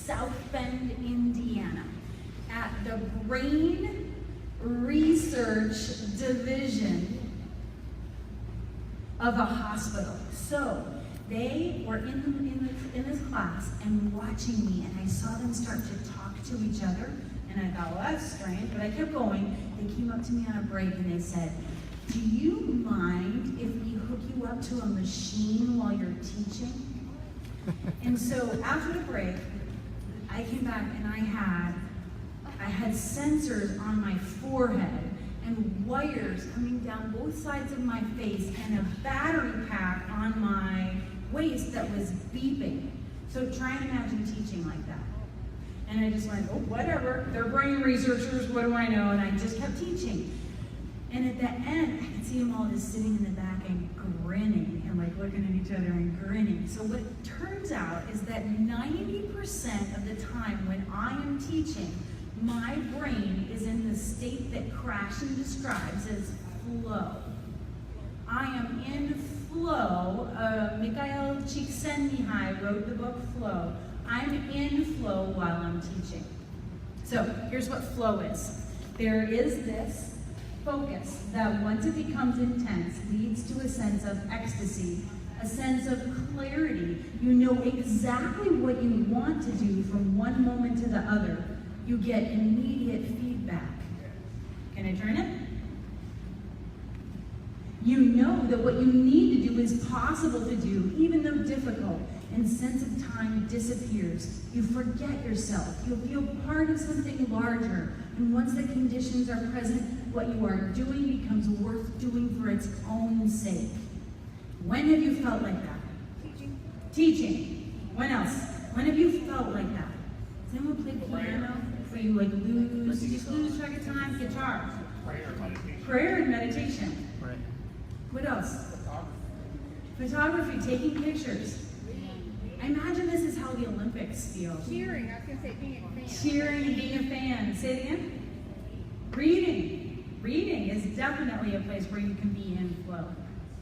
South Bend, Indiana, at the Brain Research Division of a hospital. So they were in this class and watching me, and I saw them start to talk to each other, and I thought, well, that's strange, but I kept going. They came up to me on a break and they said, do you mind if we hook you up to a machine while you're teaching? And so after the break, I came back and I had sensors on my forehead and wires coming down both sides of my face and a battery pack on my waist that was beeping. So try and imagine teaching like that. And I just went, oh, whatever, they're brain researchers, what do I know? And I just kept teaching. And at the end, I could see them all just sitting in the back and grinning and like looking at each other and grinning. So what it turns out is that 90% of the time when I am teaching, my brain is in the state that Krashen describes as flow. I am in flow. Mikhail Csikszentmihalyi wrote the book Flow. I'm in flow while I'm teaching. So here's what flow is. There is this focus that once it becomes intense leads to a sense of ecstasy, a sense of clarity. You know exactly what you want to do from one moment to the other. You get immediate feedback. Can I turn it? You know that what you need to do is possible to do, even though difficult, and sense of time disappears. You forget yourself. You feel part of something larger. And once the conditions are present, what you are doing becomes worth doing for its own sake. When have you felt like that? Teaching. When else? When have you felt like that? Does anyone play piano? Where you like lose track of time? Guitar. Prayer and meditation. Right. What else? Photography, taking pictures. I imagine this is how the Olympics feel. Cheering, I was going to say being a fan. Cheering and being a fan. Say it again. Reading. Reading is definitely a place where you can be in flow.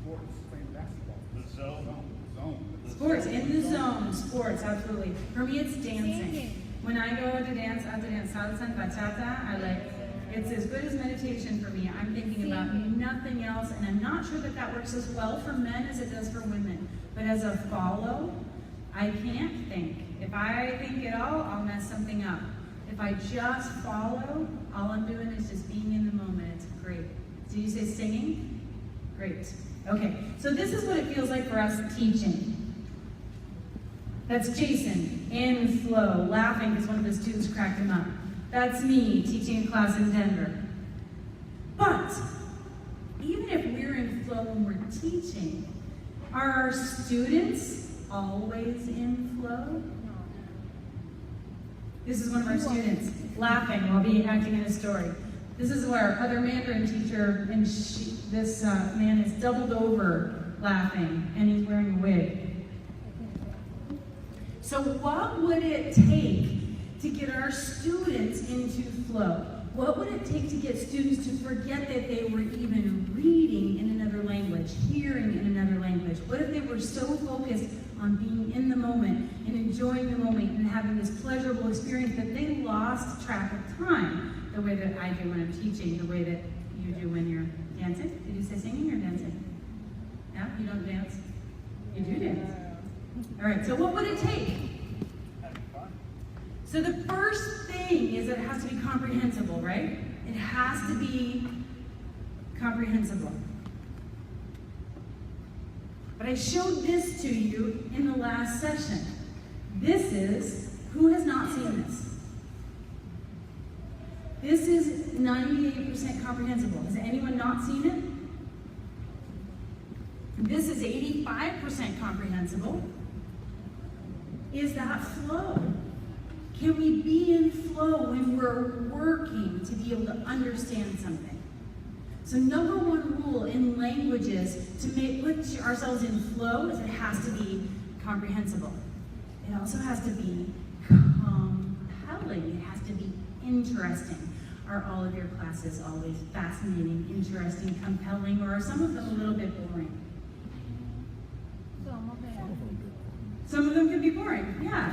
Sports, playing basketball. The zone. Sports, in the zone. Sports, absolutely. For me, it's dancing. Singing. When I go to dance salsa and bachata, it's as good as meditation for me. I'm thinking about nothing else, and I'm not sure that works as well for men as it does for women. But as a follow, I can't think. If I think at all, I'll mess something up. If I just follow, all I'm doing is just being in the moment. It's great. Did you say singing? Great. Okay, so this is what it feels like for us teaching. That's Jason, in flow, laughing because one of the students cracked him up. That's me, teaching a class in Denver. But, even if we're in flow when we're teaching, are our students always in flow? This is one of our students, laughing while acting in a story. This is our other Mandarin teacher, and this man is doubled over laughing, and he's wearing a wig. So what would it take to get our students into flow? What would it take to get students to forget that they were even reading in another language, hearing in another language? What if they were so focused on being in the moment and enjoying the moment and having this pleasurable experience that they lost track of time, the way that I do when I'm teaching, the way that you do when you're dancing? Did you say singing or dancing? No, you don't dance? You do dance. All right, so what would it take? So the first thing is that it has to be comprehensible, right? It has to be comprehensible. But I showed this to you in the last session. This is, who has not seen this? This is 98% comprehensible. Has anyone not seen it? This is 85% comprehensible. Is that flow? Can we be in flow when we're working to be able to understand something? So number one rule in languages to put ourselves in flow is it has to be comprehensible. It also has to be compelling. It has to be interesting. Are all of your classes always fascinating, interesting, compelling, or are some of them a little bit boring? Some of them. Some of them can be boring, yeah.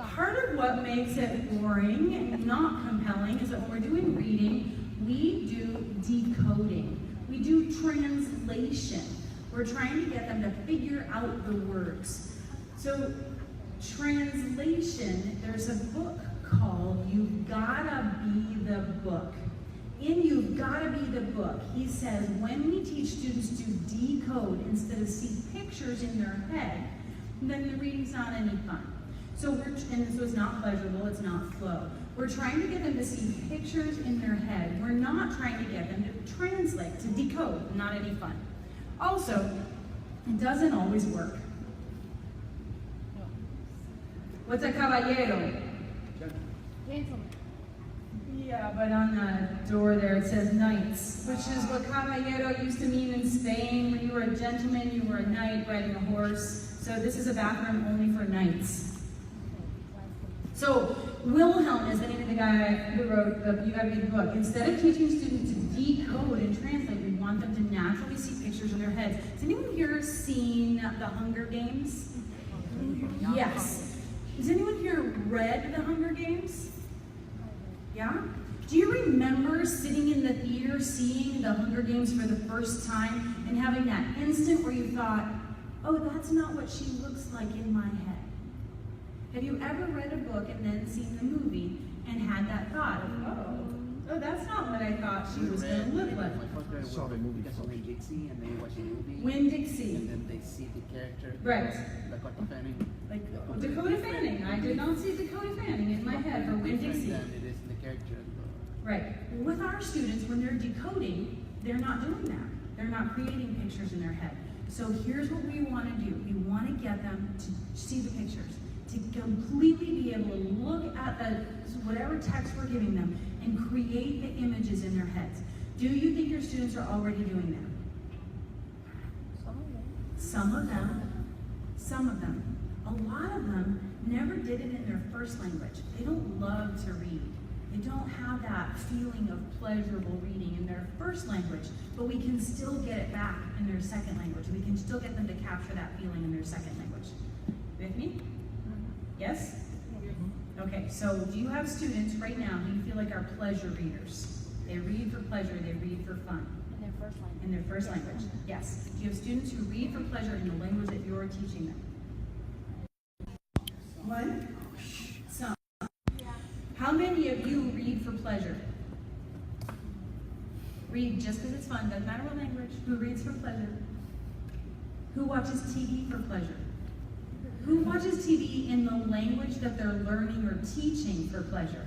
part of what makes it boring and not compelling is that when we're doing reading, we do decoding. We do translation. We're trying to get them to figure out the words. So translation, there's a book called You've Gotta Be the Book. In You've Gotta Be the Book, he says when we teach students to decode instead of see pictures in their head, then the reading's not any fun. So it's not pleasurable, it's not flow. We're trying to get them to see pictures in their head. We're not trying to get them to translate, to decode, not any fun. Also, it doesn't always work. What's a caballero? Gentlemen. Yeah, but on the door there it says knights, which is what caballero used to mean in Spain. When you were a gentleman, you were a knight riding a horse. So this is a bathroom only for knights. So Wilhelm is the name of the guy who wrote the You Gotta Be the Book. Instead of teaching students to decode and translate, we want them to naturally see pictures in their heads. Has anyone here seen The Hunger Games? Yes. Has anyone here read The Hunger Games? Yeah? Do you remember sitting in the theater seeing The Hunger Games for the first time and having that instant where you thought, oh, that's not what she looks like in my head? Have you ever read a book and then seen the movie and had that thought of, oh, that's not what I thought she was going to look like? I saw the movie. Winn-Dixie, and they watch the movie. Winn-Dixie. And then they see the character. Right. Dakota Fanning. Like Dakota Fanning. I did not see Dakota Fanning in my head for Winn-Dixie. Then it is the character. Right. With our students, when they're decoding, they're not doing that. They're not creating pictures in their head. So here's what we want to do. We want to get them to see the pictures, to completely be able to look at whatever text we're giving them and create the images in their heads. Do you think your students are already doing that? Some of them. Some of them. A lot of them never did it in their first language. They don't love to read. They don't have that feeling of pleasurable reading in their first language, but we can still get it back in their second language. We can still get them to capture that feeling in their second language. With me? Yes? Okay, so do you have students right now who you feel like are pleasure readers? They read for pleasure, they read for fun. In their first language. In their first language, yes. Do you have students who read for pleasure in the language that you're teaching them? One? Some. How many of you read for pleasure? Read just because it's fun, doesn't matter what language. Who reads for pleasure? Who watches TV for pleasure? Who watches TV in the language that they're learning or teaching for pleasure?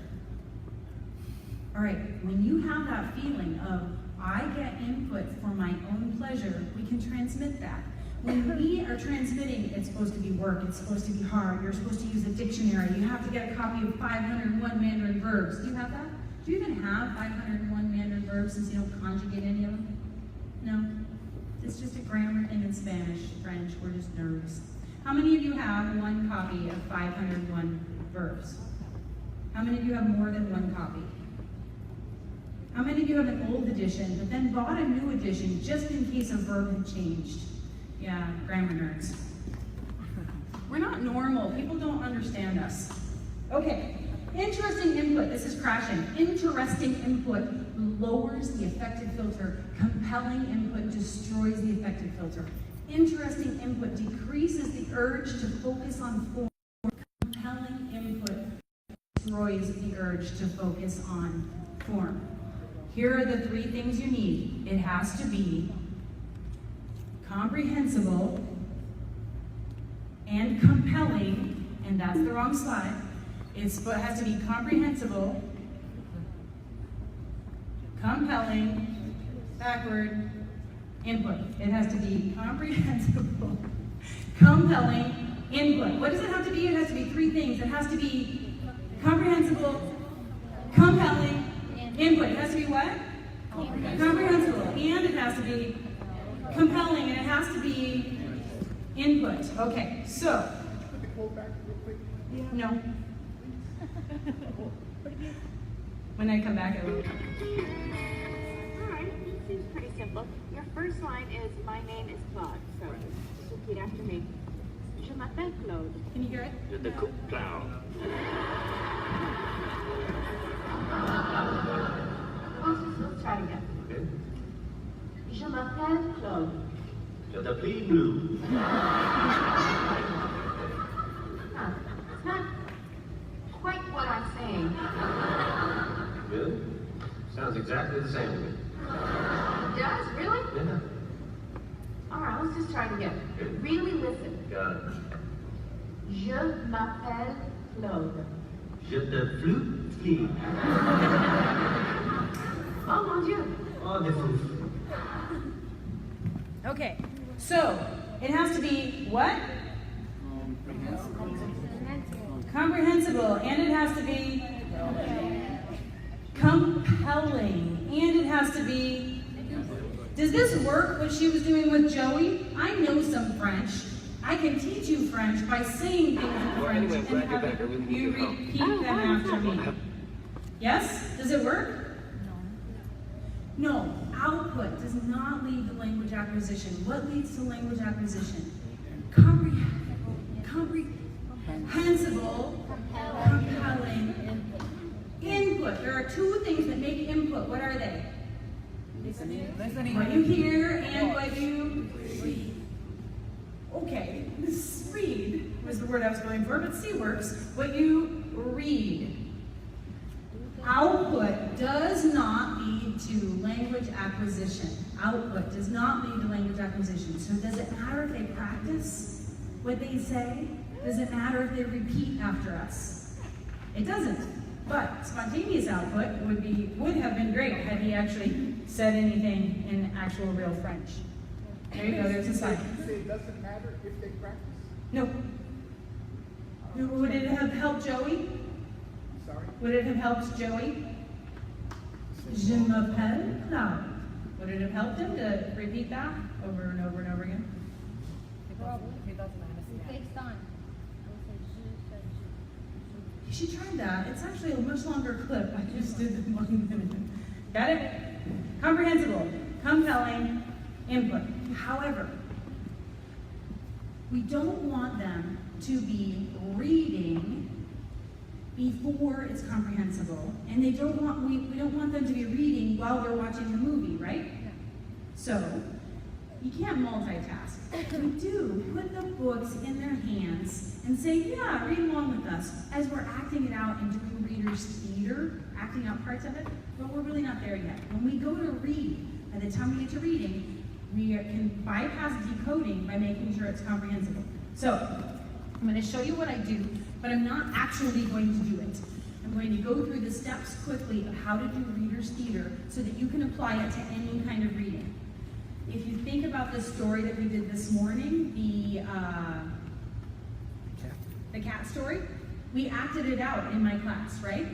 All right, when you have that feeling of, I get input for my own pleasure, we can transmit that. When we are transmitting, it's supposed to be work, it's supposed to be hard, you're supposed to use a dictionary, you have to get a copy of 501 Mandarin verbs. Do you have that? Do you even have 501 Mandarin verbs since you don't conjugate any of them? No? It's just a grammar thing in Spanish, French, we're just nerds. How many of you have one copy of 501 verbs? How many of you have more than one copy? How many of you have an old edition, but then bought a new edition just in case a verb had changed? Yeah, grammar nerds. We're not normal. People don't understand us. Okay, interesting input. This is crashing. Interesting input lowers the affected filter. Compelling input destroys the affected filter. Interesting input decreases the urge to focus on form. Compelling input destroys the urge to focus on form. Here are the 3 things you need. It has to be comprehensible and compelling, and that's the wrong slide. It has to be comprehensible, compelling, backward, input. It has to be comprehensible, compelling, input. What does it have to be? It has to be 3 things. It has to be comprehensible, compelling, input. It has to be what? Comprehensible. And it has to be compelling, and it has to be input. Okay, so. Put the quote back real quick. No. When I come back, I will. Alright, seems pretty simple. Your first line is, my name is Claude. So just repeat after me. Je m'appelle m'appelle Claude. Can you hear it? Je te coupe, Claude. Let's try it again. Okay. Je m'appelle Claude. Je t'appelle Blue. Huh. It's not quite what I'm saying. Really? Sounds exactly the same to me. It does? Really? Yeah. All right, let's just try it again. Really listen. Got it. Je m'appelle Claude. Je te flee. Oh mon Dieu. Oh, des fous. Okay, so it has to be what? Comprehensible, and it has to be compelling, and it has to be. Does this work, what she was doing with Joey? I know some French. I can teach you French by saying things in French and having you repeat them after me. Yes? Does it work? No. Output does not lead to language acquisition. What leads to language acquisition? Comprehensible, compelling, input. There are two things that make input. What are they? What you hear and what you read. Okay, read was the word I was going for, but C works. What you read. Output does not lead to language acquisition. Output does not lead to language acquisition. So does it matter if they practice what they say? Does it matter if they repeat after us? It doesn't. But spontaneous output would have been great had he actually said anything in actual real French. There you go, there's a sign. You say it doesn't matter if they practice? No. Would it have helped Joey? Sorry? Would it have helped Joey? Je m'appelle Claude. Would it have helped him to repeat that over and over and over again? It takes time. You should try that. It's actually a much longer clip. I just did the 1 minute. Got it? Comprehensible, compelling, input. However, we don't want them to be reading before it's comprehensible, and we don't want them to be reading while they're watching the movie, right? So you can't multitask. We do put the books in their hands and say, yeah, read along with us as we're acting it out and doing readers' theater, acting out parts of it, but we're really not there yet. When we go to read, by the time we get to reading, we can bypass decoding by making sure it's comprehensible. So I'm going to show you what I do, but I'm not actually going to do it. I'm going to go through the steps quickly of how to do readers' theater so that you can apply it to any kind of reading. If you think about the story that we did this morning, the cat story, we acted it out in my class, right?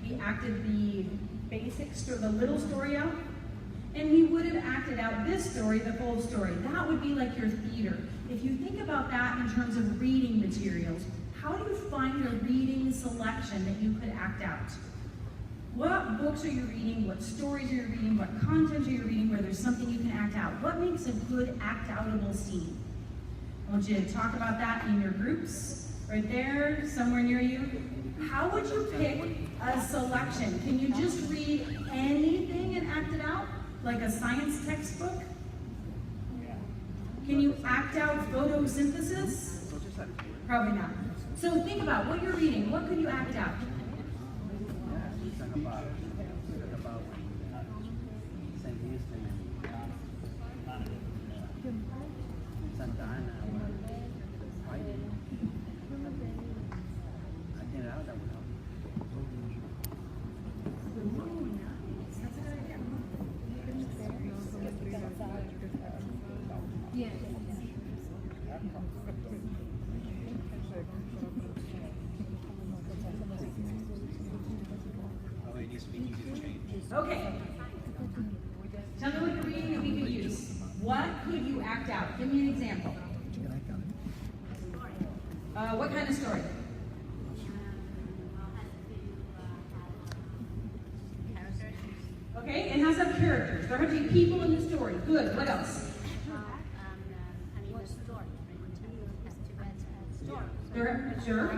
We acted the basic story, the little story out, and we would have acted out this story, the full story. That would be like your theater. If you think about that in terms of reading materials, how do you find a reading selection that you could act out? What books are you reading? What stories are you reading? What content are you reading where there's something you can act out? What makes a good act-outable scene? I want you to talk about that in your groups, right there, somewhere near you. How would you pick a selection? Can you just read anything and act it out? Like a science textbook? Can you act out photosynthesis? Probably not. So think about what you're reading. What could you act out? Yes. Okay. Tell me what you're reading that we could use. What could you act out? Give me an example. What kind of story? Okay, it has some characters. There have to be people in the story. Good. What else? There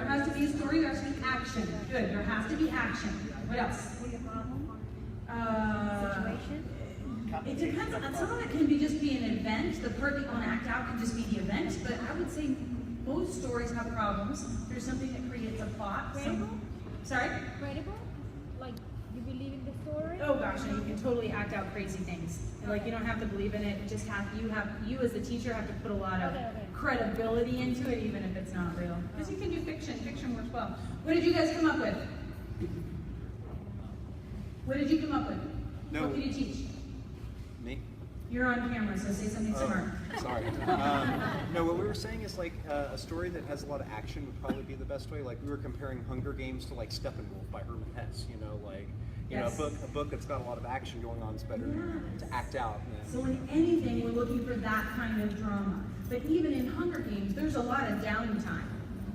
has to be a story, there has to be action. Good, there has to be action. What else? It depends on, some of it can be just be an event. The part that you want to act out can just be the event, but I would say most stories have problems. There's something that creates a plot. Credible? Sorry? Credible? Like, you believe in the story? Oh gosh, and you can totally act out crazy things. Like you don't have to believe in it. You just have you as the teacher have to put a lot of credibility into it, even if it's not real. Because you can do fiction. Fiction works well. What did you guys come up with? What did you come up with? No. What could you teach? Me? You're on camera, so say something smart. Sorry. No, what we were saying is like a story that has a lot of action would probably be the best way. Like we were comparing Hunger Games to like Steppenwolf by Herman Hesse. You know, like Yes. a book that's got a lot of action going on is better to act out. So in anything, we're looking for that kind of drama. But even in Hunger Games, there's a lot of downtime.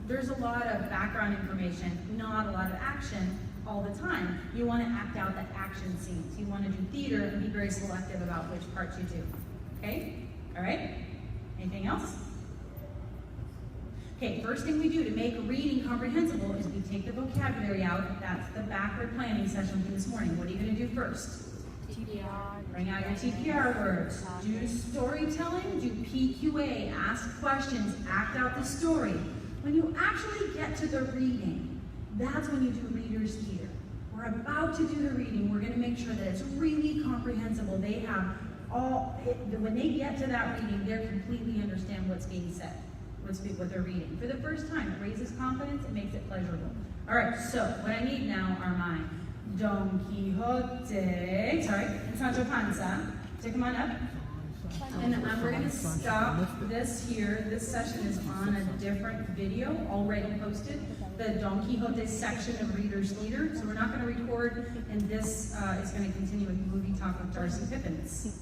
There's a lot of background information, not a lot of action all the time. You want to act out the action scenes. You want to do theater and be very selective about which parts you do. Okay? All right? Anything else? Okay, first thing we do to make reading comprehensible is we take the vocabulary out. That's the backward planning session from this morning. What are you going to do first? TPR. Bring out your TPR words. Do storytelling, do PQA, ask questions, act out the story. When you actually get to the reading, that's when you do reader's theater. We're about to do the reading. We're going to make sure that it's really comprehensible. They have when they get to that reading, they completely understand what's being said. What they're reading. For the first time, it raises confidence, it makes it pleasurable. All right, so what I need now are my Don Quixote, and Sancho Panza. So come on up. And we're going to stop this here. This session is on a different video already posted, the Don Quixote section of Reader's Theater. So we're not going to record, and this is going to continue with movie talk with Darcy Pippins.